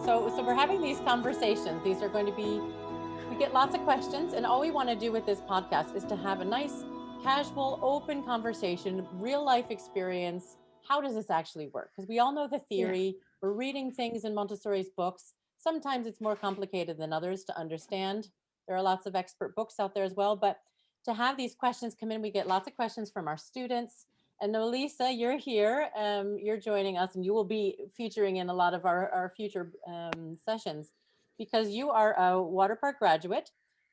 So we're having these conversations. These are going to be, we get lots of questions, and all we want to do with this podcast is to have a nice, casual, open conversation, real life experience. How does this actually work? Because we all know the theory. We're reading things in Montessori's books. Sometimes it's more complicated than others to understand. There are lots of expert books out there as well, but to have these questions come in, we get lots of questions from our students. And Lisa, you're here. You're joining us, and you will be featuring in a lot of our future sessions because you are a Waterpark graduate,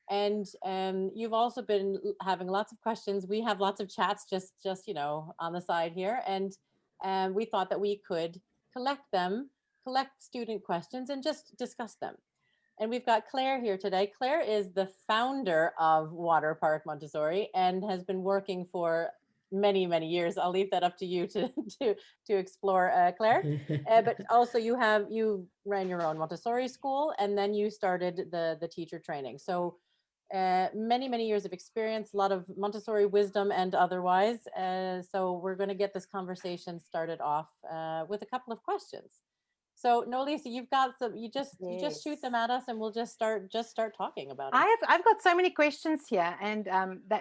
and you've also been having lots of questions. We have lots of chats just on the side here, and we thought that we could collect student questions, and just discuss them. And we've got Claire here today. Claire is the founder of Waterpark Montessori and has been working for many years. I'll leave that up to you to explore, Claire. But also you ran your own Montessori school, and then you started the teacher training. So many years of experience, a lot of Montessori wisdom and otherwise. So we're going to get this conversation started off with a couple of questions. So no, Lisa, you've got some. You just shoot them at us, and we'll just start talking about it. I've got so many questions here, and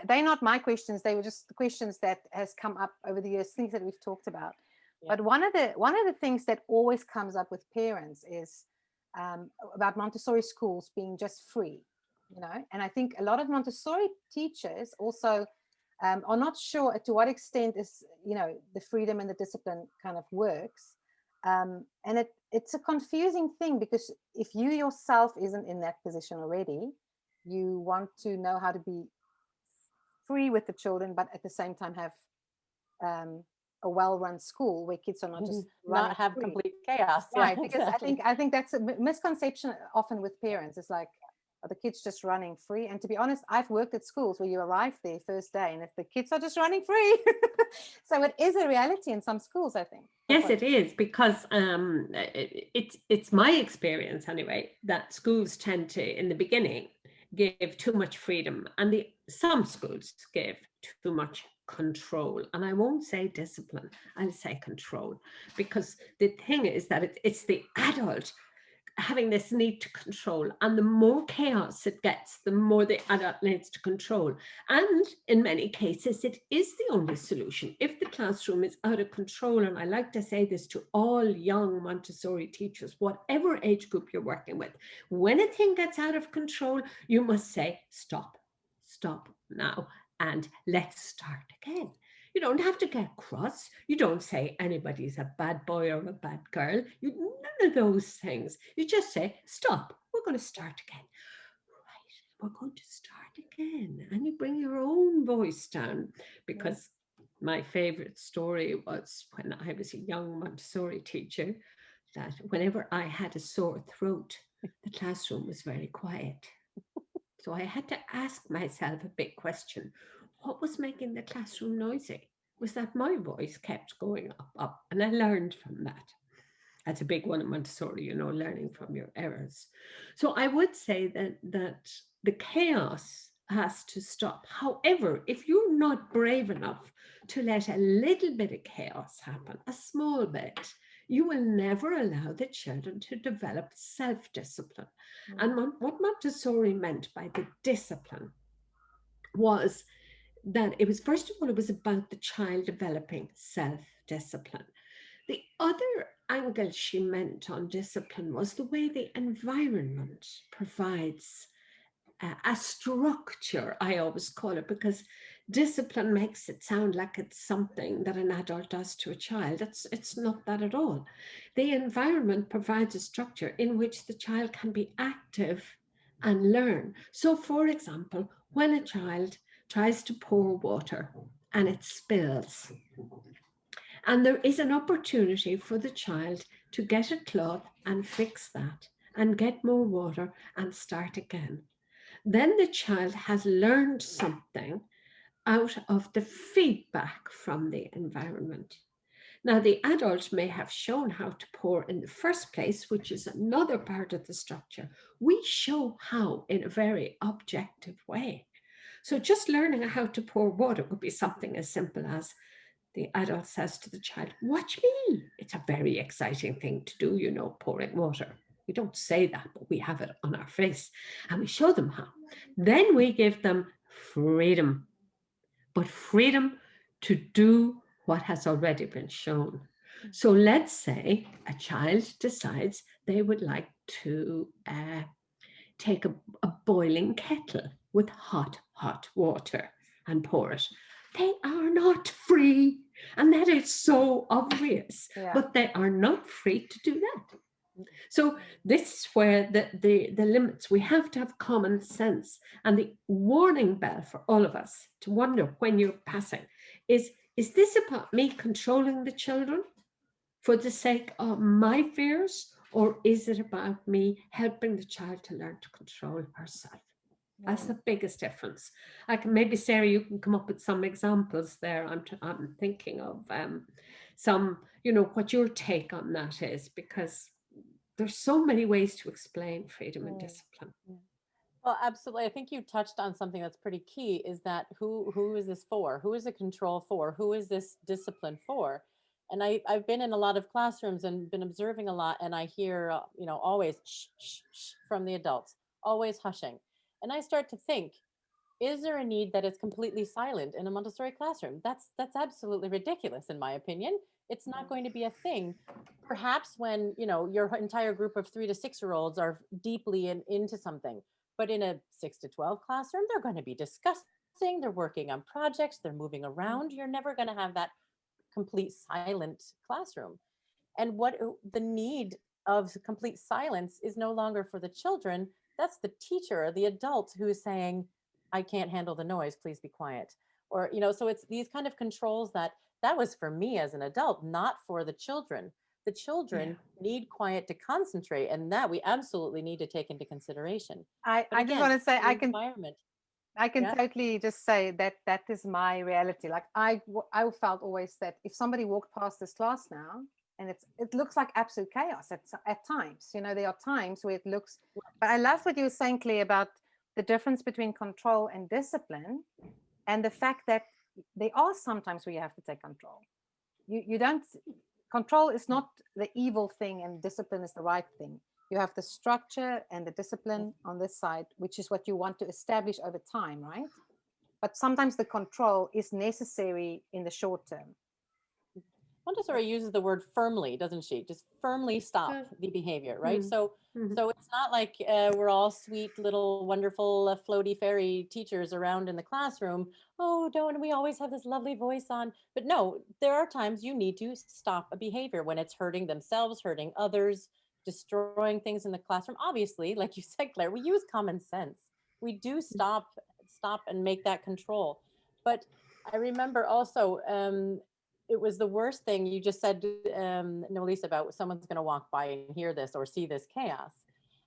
they're not my questions. They were just the questions that has come up over the years, things that we've talked about. Yeah. But one of the things that always comes up with parents is about Montessori schools being just free, And I think a lot of Montessori teachers also are not sure to what extent is the freedom and the discipline kind of works. And it's a confusing thing, because if you yourself isn't in that position already, you want to know how to be free with the children, but at the same time have a well-run school where kids are not just not have free. Complete chaos. Right, because exactly. I think that's a misconception often with parents. It's like, are the kids just running free? And to be honest, I've worked at schools where you arrive there first day, and if the kids are just running free. So it is a reality in some schools, I think. Yes, it is, because it's my experience anyway that schools tend to, in the beginning, give too much freedom, and some schools give too much control. And I won't say discipline, I'll say control, because the thing is that it's the adult having this need to control, and the more chaos it gets, the more the adult needs to control. And in many cases, it is the only solution. If the classroom is out of control, and I like to say this to all young Montessori teachers, whatever age group you're working with, when a thing gets out of control, you must say, stop now, and let's start again. You don't have to get cross. You don't say anybody's a bad boy or a bad girl. None of those things. You just say, stop. We're going to start again. Right, we're going to start again. And you bring your own voice down, because my favorite story was when I was a young Montessori teacher, that whenever I had a sore throat, the classroom was very quiet. So I had to ask myself a big question. What was making the classroom noisy? Was that my voice kept going up? And I learned from that. That's a big one in Montessori, learning from your errors. So I would say that the chaos has to stop. However, if you're not brave enough to let a little bit of chaos happen, a small bit, you will never allow the children to develop self-discipline. And what Montessori meant by the discipline was that it was, first of all, it was about the child developing self-discipline. The other angle she meant on discipline was the way the environment provides a structure, I always call it, because discipline makes it sound like it's something that an adult does to a child. It's not that at all. The environment provides a structure in which the child can be active and learn. So, for example, when a child tries to pour water and it spills, and there is an opportunity for the child to get a cloth and fix that and get more water and start again, then the child has learned something out of the feedback from the environment. Now, the adult may have shown how to pour in the first place, which is another part of the structure. We show how in a very objective way. So just learning how to pour water would be something as simple as the adult says to the child, watch me. It's a very exciting thing to do, pouring water. We don't say that, but we have it on our face, and we show them how. Then we give them freedom, but freedom to do what has already been shown. So let's say a child decides they would like to take a boiling kettle with hot water and pour it. They are not free. And that is so obvious, but they are not free to do that. So this is where the limits, we have to have common sense. And the warning bell for all of us to wonder when you're passing is this about me controlling the children for the sake of my fears, or is it about me helping the child to learn to control herself? That's the biggest difference. Maybe Sarah, you can come up with some examples there. I'm thinking of some, what your take on that is, because there's so many ways to explain freedom and discipline. Well, absolutely. I think you touched on something that's pretty key, is that who is this for? Who is the control for? Who is this discipline for? And I've been in a lot of classrooms and been observing a lot, and I hear, always shh, shh, shh from the adults, always hushing. And I start to think, is there a need that is completely silent in a Montessori classroom? That's absolutely ridiculous, in my opinion. It's not going to be a thing. Perhaps when, your entire group of 3 to 6-year-olds are deeply into something, but in a 6 to 12 classroom, they're going to be discussing, they're working on projects, they're moving around. You're never going to have that complete silent classroom. And what the need of complete silence is no longer for the children. That's the teacher or the adult who is saying, I can't handle the noise, please be quiet. Or, so it's these kind of controls that was for me as an adult, not for the children. The children need quiet to concentrate, and that we absolutely need to take into consideration. I just want to say, I can Yeah. totally just say that is my reality. Like I felt always that if somebody walked past this class now, and it looks like absolute chaos at times, there are times where it looks, but I love what you were saying, Claire, about the difference between control and discipline, and the fact that there are sometimes where you have to take control. You don't, control is not the evil thing and discipline is the right thing. You have the structure and the discipline on this side, which is what you want to establish over time, right? But sometimes the control is necessary in the short term. Montessori uses the word firmly, doesn't she? Just firmly stop the behavior, right? So it's not like we're all sweet little wonderful floaty fairy teachers around in the classroom. Oh, don't we always have this lovely voice on? But no, there are times you need to stop a behavior when it's hurting themselves, hurting others, destroying things in the classroom. Obviously, like you said, Claire, we use common sense. We do stop and make that control. But I remember also it was the worst thing you just said, Nolisa, about someone's going to walk by and hear this or see this chaos.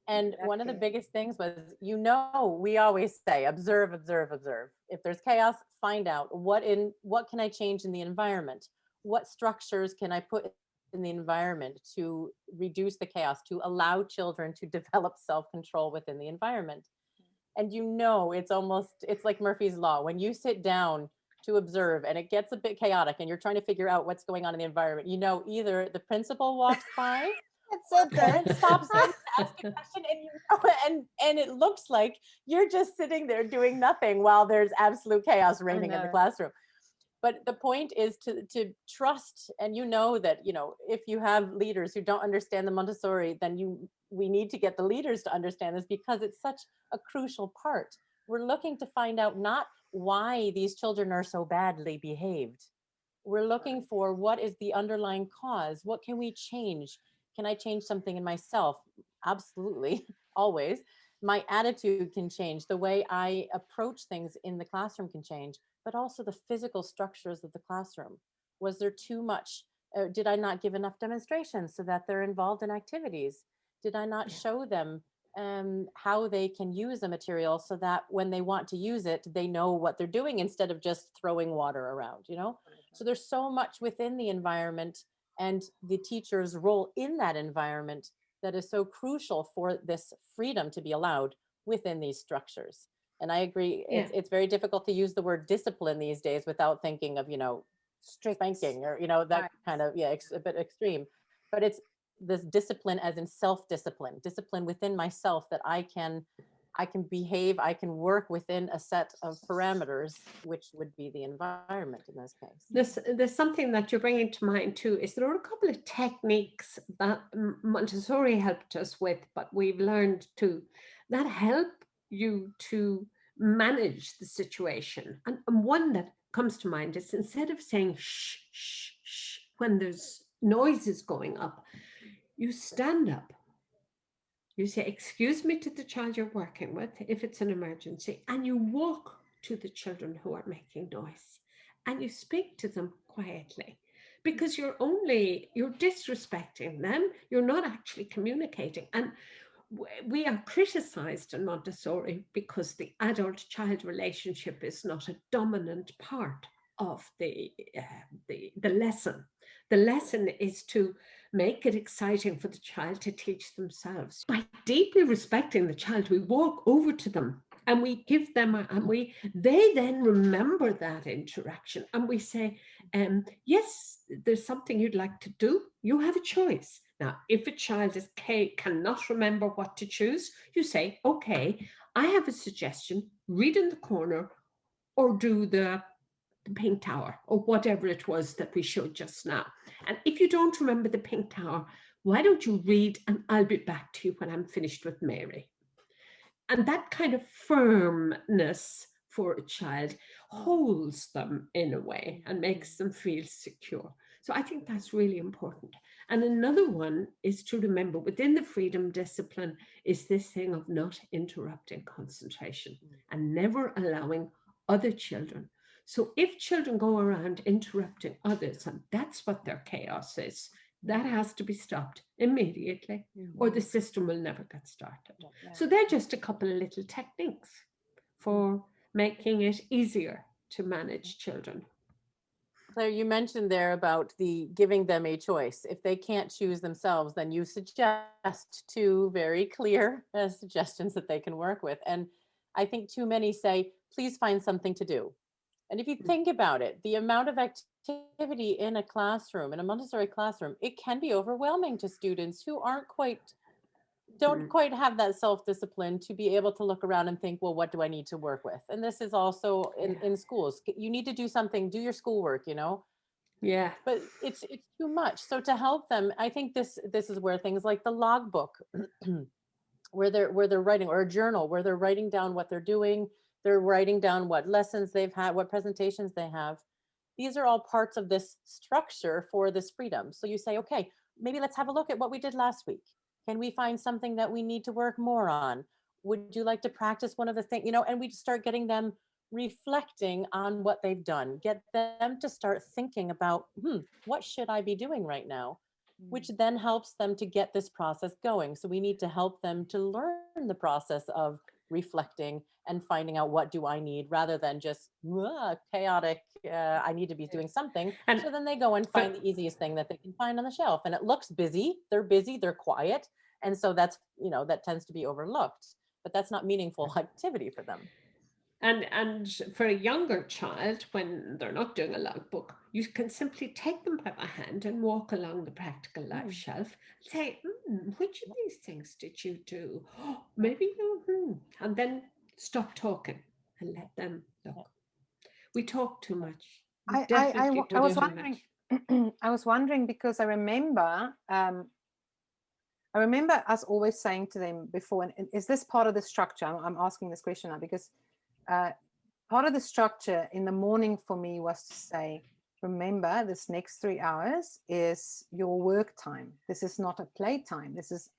And one of the biggest things was, we always say, observe, observe, observe. If there's chaos, find out what can I change in the environment? What structures can I put in the environment to reduce the chaos, to allow children to develop self-control within the environment? And it's like Murphy's Law. When you sit down to observe and it gets a bit chaotic and you're trying to figure out what's going on in the environment, either the principal walks by, or parent stops in to ask a question, and it looks like you're just sitting there doing nothing while there's absolute chaos reigning in the classroom. But the point is to trust, and that if you have leaders who don't understand the Montessori, then we need to get the leaders to understand this, because it's such a crucial part. We're looking to find out not why these children are so badly behaved. We're looking for what is the underlying cause. What can we change? Can I change something in myself? Absolutely, always. My attitude can change. The way I approach things in the classroom can change, but also the physical structures of the classroom. Was there too much? Did I not give enough demonstrations so that they're involved in activities? Did I not show them how they can use the material so that when they want to use it, they know what they're doing instead of just throwing water around, So there's so much within the environment and the teacher's role in that environment that is so crucial for this freedom to be allowed within these structures. And I agree, it's very difficult to use the word discipline these days without thinking of, strict spanking or, that kind of, a bit extreme. But this discipline as in self-discipline, discipline within myself, that I can behave, I can work within a set of parameters, which would be the environment in this case. There's something that you're bringing to mind too, is there are a couple of techniques that Montessori helped us with, but we've learned too, that help you to manage the situation. And one that comes to mind is, instead of saying shh, shh, shh, when there's noises going up, you stand up. You say, excuse me, to the child you're working with, if it's an emergency, and you walk to the children who are making noise and you speak to them quietly, because you're disrespecting them. You're not actually communicating. And we are criticized in Montessori because the adult-child relationship is not a dominant part of the lesson. The lesson is to make it exciting for the child to teach themselves. By deeply respecting the child, we walk over to them and we give them, they then remember that interaction, and we say, yes, there's something you'd like to do. You have a choice. Now, if a child cannot remember what to choose, you say, okay, I have a suggestion, read in the corner or do the pink tower, or whatever it was that we showed just now. And if you don't remember the pink tower, why don't you read, and I'll be back to you when I'm finished with Mary. And that kind of firmness for a child holds them in a way and makes them feel secure. So I think that's really important. And another one is to remember, within the freedom discipline, is this thing of not interrupting concentration and never allowing other children. So if children go around interrupting others, and that's what their chaos is, that has to be stopped immediately, or the system will never get started. So they're just a couple of little techniques for making it easier to manage children. Claire, you mentioned there about the giving them a choice. If they can't choose themselves, then you suggest two very clear suggestions that they can work with. And I think too many say, please find something to do. And if you think about it, the amount of activity in a classroom, in a Montessori classroom, it can be overwhelming to students who don't quite have that self-discipline to be able to look around and think, well, what do I need to work with? And this is also in schools. You need to do something, do your schoolwork, Yeah. But it's too much. So to help them, I think this is where things like the logbook, where they're writing, or a journal where they're writing down what they're doing, they're writing down what lessons they've had, what presentations they have. These are all parts of this structure for this freedom. So you say, okay, maybe let's have a look at what we did last week. Can we find something that we need to work more on? Would you like to practice one of the things, and we start getting them reflecting on what they've done, get them to start thinking about, what should I be doing right now? Which then helps them to get this process going. So we need to help them to learn the process of reflecting and finding out, what do I need, rather than just chaotic, I need to be doing something. And so then they go and find the easiest thing that they can find on the shelf, and it looks busy, they're quiet. And so that's, that tends to be overlooked, but that's not meaningful activity for them. And for a younger child, when they're not doing a logbook, you can simply take them by the hand and walk along the practical life shelf and say, which of these things did you do? Oh, maybe you, and then stop talking and let them look. We talk too much. I was wondering, I was wondering, because I remember us always saying to them before, and is this part of the structure? I'm asking this question now because part of the structure in the morning for me was to say, remember, this next 3 hours is your work time. This is not a play time. This is,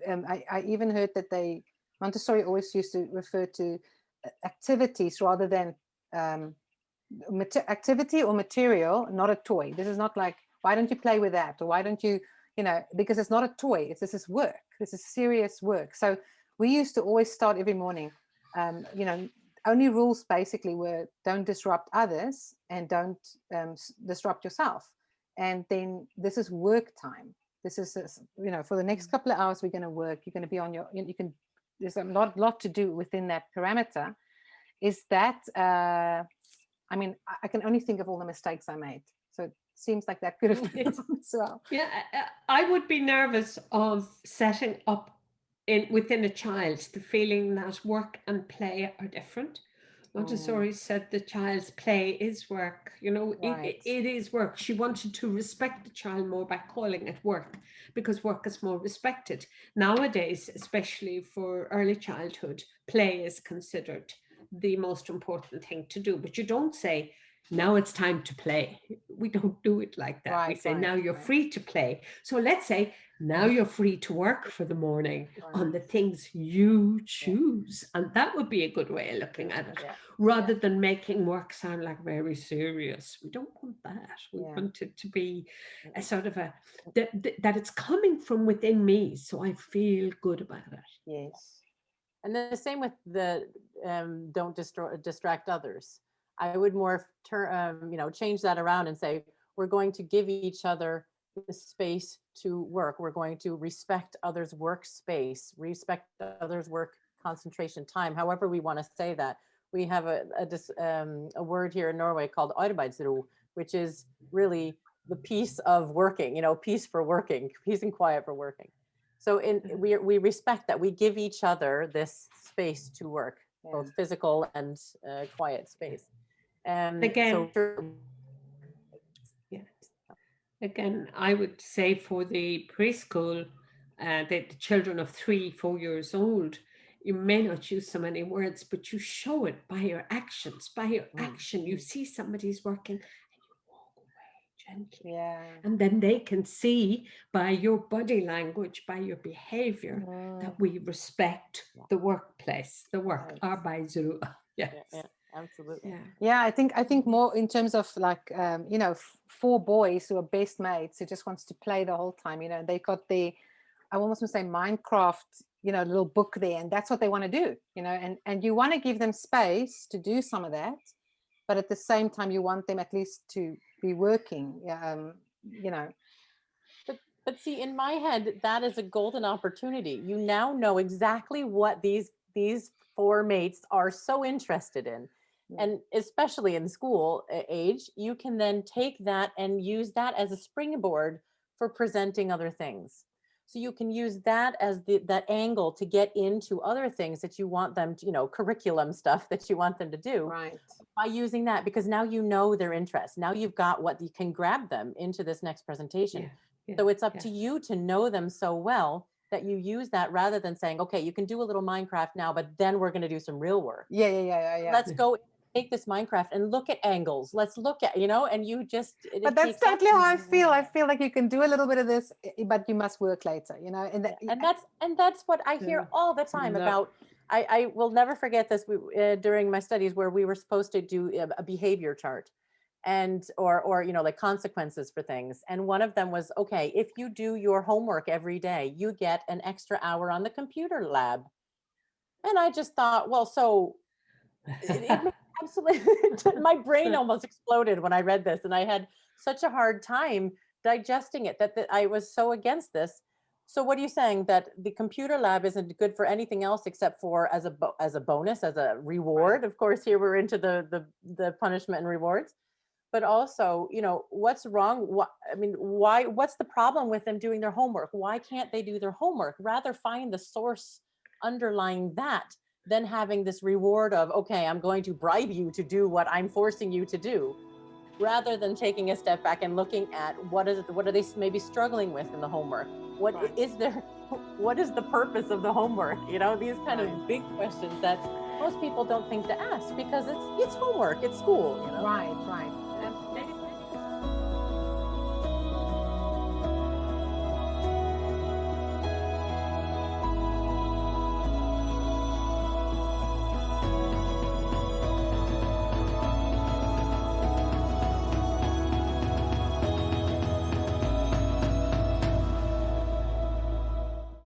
I even heard that Montessori always used to refer to activities rather than activity or material, not a toy. This is not like, why don't you play with that? Or why don't you, because it's not a toy. This is work. This is serious work. So we used to always start every morning, only rules basically were, don't disrupt others and don't disrupt yourself. And then this is work time. This is, for the next couple of hours, we're going to work. You're going to be on there's a lot to do within that parameter. Is that, I can only think of all the mistakes I made. seems like that could have been as well. Yeah, I would be nervous of setting up within a child the feeling that work and play are different. Montessori said the child's play is work. You know, Right. it is work. She wanted to respect the child more by calling it work, because work is more respected. Nowadays, especially for early childhood, play is considered the most important thing to do. But you don't say, now it's time to play. We don't do it like that. We Right, say, right, now you're right. free to play. So let's say, now you're free to work for the morning on the things you choose. And that would be a good way of looking at it, rather than making work sound like very serious. We don't want that. We want it to be a sort of that it's coming from within me, so I feel good about it. Yes. And the same with the don't distract others. I would more change that around and say, we're going to give each other the space to work. We're going to respect others' workspace, respect others' work concentration time, however we want to say that. We have a word here in Norway called arbeidsro, which is really the peace of working, peace for working, peace and quiet for working. So we respect that. We give each other this space to work, both physical and quiet space. Again, I would say for the preschool, the children of 3-4 years old, you may not use so many words, but you show it by your actions. By your action, you see somebody's working and you walk away gently. And then they can see by your body language, by your behavior, that we respect the workplace, the work, arbeidsro. Yes. Absolutely. Yeah, I think more in terms of like 4 boys who are best mates who just wants to play the whole time. They've got I almost want to say Minecraft, little book there, and that's what they want to do. And you want to give them space to do some of that, but at the same time you want them at least to be working. But see, in my head, that is a golden opportunity. You now know exactly what these 4 mates are so interested in. And especially in school age, you can then take that and use that as a springboard for presenting other things. So you can use that as that angle to get into other things that you want them to, curriculum stuff that you want them to do. Right. By using that, because now you know their interests. Now you've got what you can grab them into this next presentation. So it's up to you to know them so well that you use that, rather than saying, okay, you can do a little Minecraft now, but then we're going to do some real work. Let's go take this Minecraft and look at angles. Let's look at, and you just. But that's totally how I feel. I feel like you can do a little bit of this, but you must work later, and that's what I hear all the time about. I will never forget this during my studies, where we were supposed to do a behavior chart, and or like consequences for things. And one of them was, okay, if you do your homework every day, you get an extra hour on the computer lab. And I just thought, well, so it absolutely, my brain almost exploded when I read this, and I had such a hard time digesting it that I was so against this. So what are you saying, that the computer lab isn't good for anything else except for as a bonus, as a reward? Of course, here we're into the punishment and rewards, but also, what's wrong? Why? What's the problem with them doing their homework? Why can't they do their homework? Rather find the source underlying that, than having this reward of, okay, I'm going to bribe you to do what I'm forcing you to do, rather than taking a step back and looking at what are they maybe struggling with in the homework? What is the purpose of the homework? These kind of big questions that most people don't think to ask, because it's homework, it's school. Right.